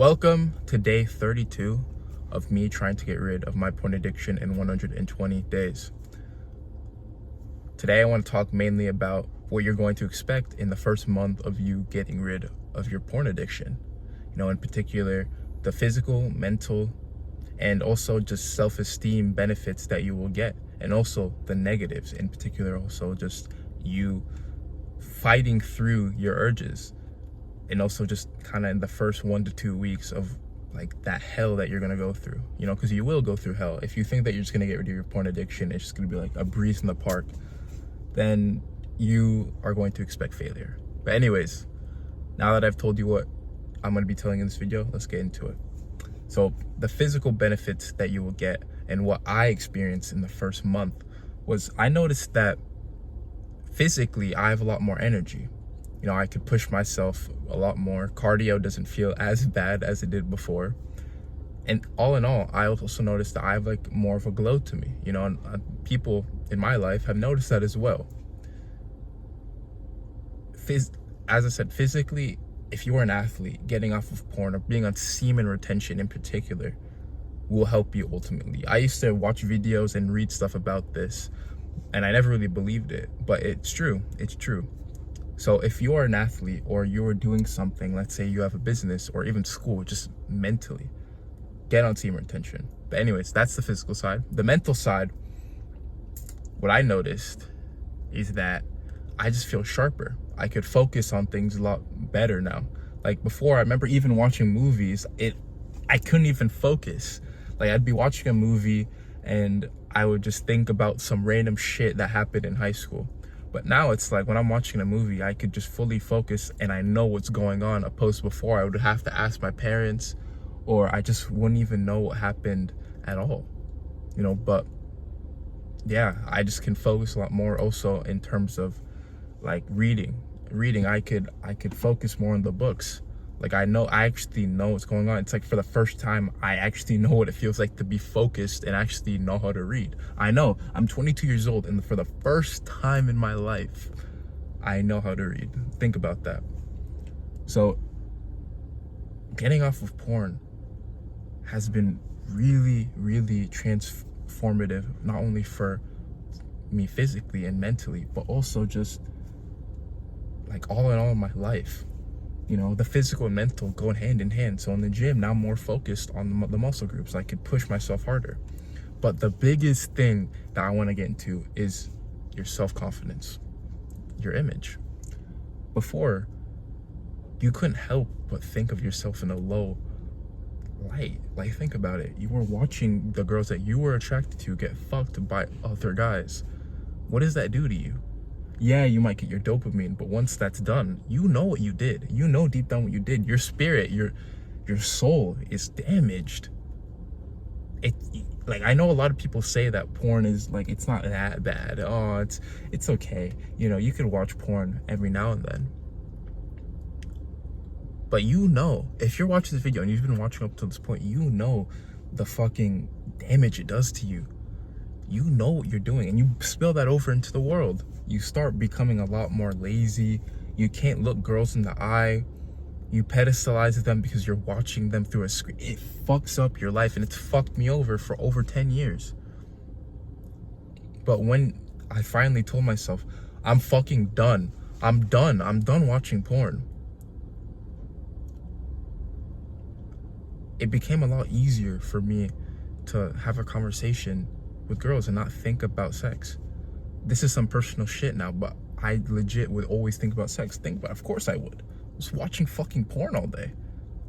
Welcome to day 32 of me trying to get rid of my porn addiction in 120 days. Today I want to talk mainly about what you're going to expect in the first month of you getting rid of your porn addiction. In particular, the physical, mental, and also just self-esteem benefits that you will get, and also the negatives, in particular also just you fighting through your urges. And also just kind of in the first 1 to 2 weeks of like that hell that you're gonna go through, because you will go through hell. If you think that you're just gonna get rid of your porn addiction, it's just gonna be like a breeze in the park, then you are going to expect failure. But anyways, now that I've told you what I'm gonna be telling in this video, let's get into it. So the physical benefits that you will get and what I experienced in the first month was I noticed that physically I have a lot more energy. I could push myself a lot more. Cardio doesn't feel as bad as it did before. And all in all, I also noticed that I have like more of a glow to me, and people in my life have noticed that as well. As I said, physically, if you are an athlete, getting off of porn or being on semen retention in particular will help you ultimately. I used to watch videos and read stuff about this, and I never really believed it, but it's true. It's true. So if you're an athlete or you're doing something, let's say you have a business or even school, just mentally, get on semen retention. But anyways, that's the physical side. The mental side, what I noticed is that I just feel sharper. I could focus on things a lot better now. Like before, I remember even watching movies, I couldn't even focus. Like I'd be watching a movie and I would just think about some random shit that happened in high school. But now it's like when I'm watching a movie, I could just fully focus and I know what's going on, opposed to before I would have to ask my parents or I just wouldn't even know what happened at all. But yeah, I just can focus a lot more also in terms of like reading. I could focus more on the books. Like I actually know what's going on. It's like for the first time, I actually know what it feels like to be focused and actually know how to read. I know, I'm 22 years old and for the first time in my life, I know how to read. Think about that. So getting off of porn has been really, really transformative, not only for me physically and mentally, but also just like all in all in my life. The physical and mental go hand in hand. So in the gym, now I'm more focused on the muscle groups. I could push myself harder. But the biggest thing that I want to get into is your self-confidence, your image. Before, you couldn't help but think of yourself in a low light. Like, think about it. You were watching the girls that you were attracted to get fucked by other guys. What does that do to you? Yeah, you might get your dopamine, but once that's done, you know what you did. You know deep down what you did. Your spirit, your soul is damaged. Like I know a lot of people say that porn is like it's not that bad. Oh, it's okay. You could watch porn every now and then. But if you're watching this video and you've been watching up to this point, the fucking damage it does to you. You know what you're doing, and you spill that over into the world. You start becoming a lot more lazy. You can't look girls in the eye. You pedestalize them because you're watching them through a screen. It fucks up your life, and it's fucked me over for over 10 years. But when I finally told myself, I'm fucking done. I'm done watching porn. It became a lot easier for me to have a conversation with girls and not think about sex. This is some personal shit now, but I legit would always think about sex. Of course I would. I was watching fucking porn all day.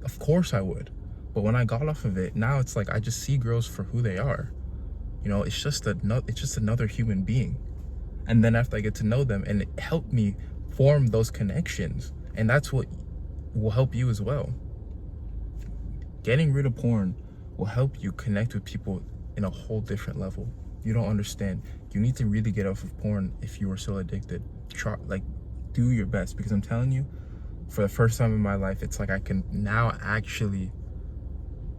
Of course I would. But when I got off of it, now it's like I just see girls for who they are. It's just another human being. And then after I get to know them, and it helped me form those connections, and that's what will help you as well. Getting rid of porn will help you connect with people in a whole different level. You don't understand. You need to really get off of porn if you are still addicted. Do your best, because I'm telling you, for the first time in my life, it's like I can now actually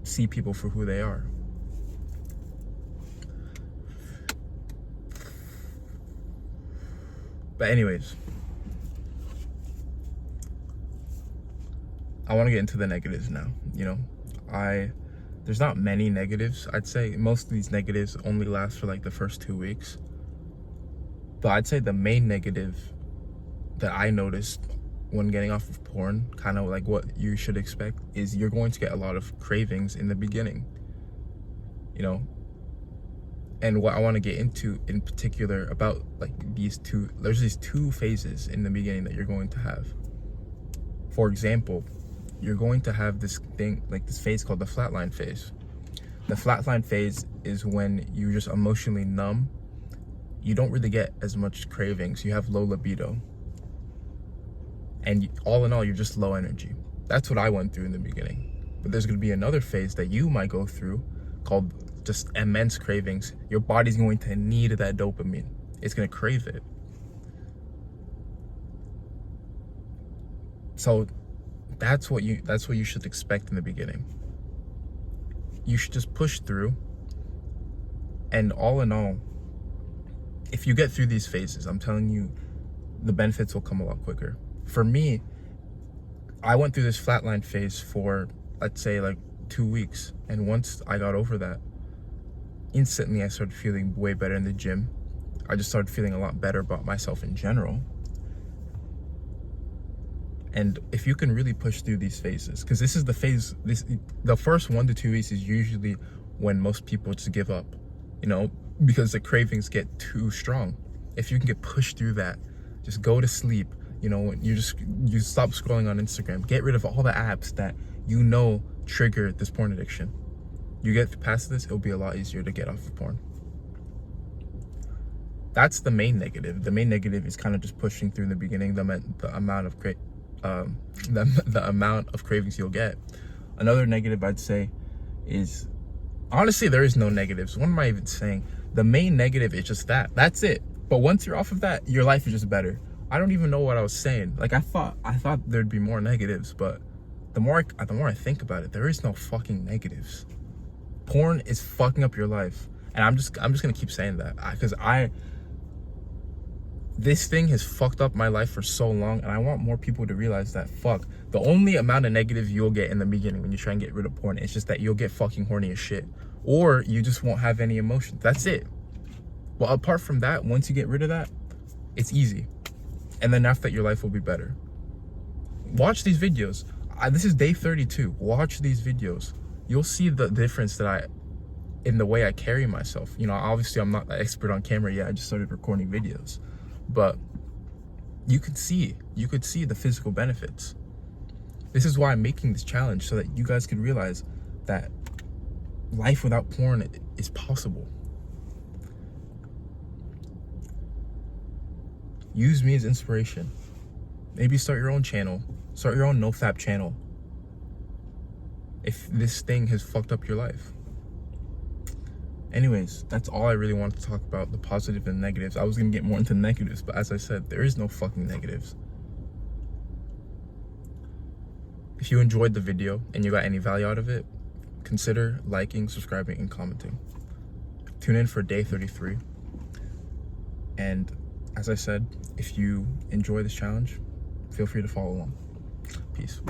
see people for who they are. But anyways, I want to get into the negatives now. You know, there's not many negatives. I'd say most of these negatives only last for like the first 2 weeks. But I'd say the main negative that I noticed when getting off of porn, kind of like what you should expect, is you're going to get a lot of cravings in the beginning. You know, and what I want to get into in particular about like there's these two phases in the beginning that you're going to have. For example, you're going to have this thing, like this phase called the flatline phase. The flatline phase is when you're just emotionally numb. You don't really get as much cravings. You have low libido. And all in all, you're just low energy. That's what I went through in the beginning. But there's going to be another phase that you might go through called just immense cravings. Your body's going to need that dopamine. It's going to crave it. So that's what you should expect in the beginning. You should just push through. And all in all, if you get through these phases, I'm telling you, the benefits will come a lot quicker. For me, I went through this flatline phase for, let's say, like 2 weeks. And once I got over that, instantly I started feeling way better in the gym. I just started feeling a lot better about myself in general. And if you can really push through these phases, because this is the phase, the first 1 to 2 weeks is usually when most people just give up, you know, because the cravings get too strong. If you can get pushed through that, just go to sleep. You know, you stop scrolling on Instagram. Get rid of all the apps that you know trigger this porn addiction. You get past this, it'll be a lot easier to get off of porn. That's the main negative. The main negative is kind of just pushing through in the beginning, the amount of cravings you'll get. Another negative I'd say is, honestly, there is no negatives. What am I even saying? The main negative is just that. That's it. But once you're off of that, your life is just better. I don't even know what I was saying. Like I thought there'd be more negatives, but the more I think about it, there is no fucking negatives. Porn is fucking up your life, and I'm just gonna keep saying that because this thing has fucked up my life for so long, and I want more people to realize that the only amount of negative you'll get in the beginning when you try and get rid of porn is just that you'll get fucking horny as shit, or you just won't have any emotion. That's it. Well, apart from that, once you get rid of that, it's easy. And then after that, your life will be better. Watch these videos. This is day 32. Watch these videos. You'll see the difference in the way I carry myself. You know, obviously I'm not an expert on camera yet. I just started recording videos. But you could see the physical benefits. This is why I'm making this challenge, so that you guys could realize that life without porn is possible. Use me as inspiration. Maybe start your own channel. Start your own NoFap channel. If this thing has fucked up your life. Anyways, that's all I really wanted to talk about, the positive and negatives. I was going to get more into negatives, but as I said, there is no fucking negatives. If you enjoyed the video and you got any value out of it, consider liking, subscribing, and commenting. Tune in for day 33. And as I said, if you enjoy this challenge, feel free to follow along. Peace.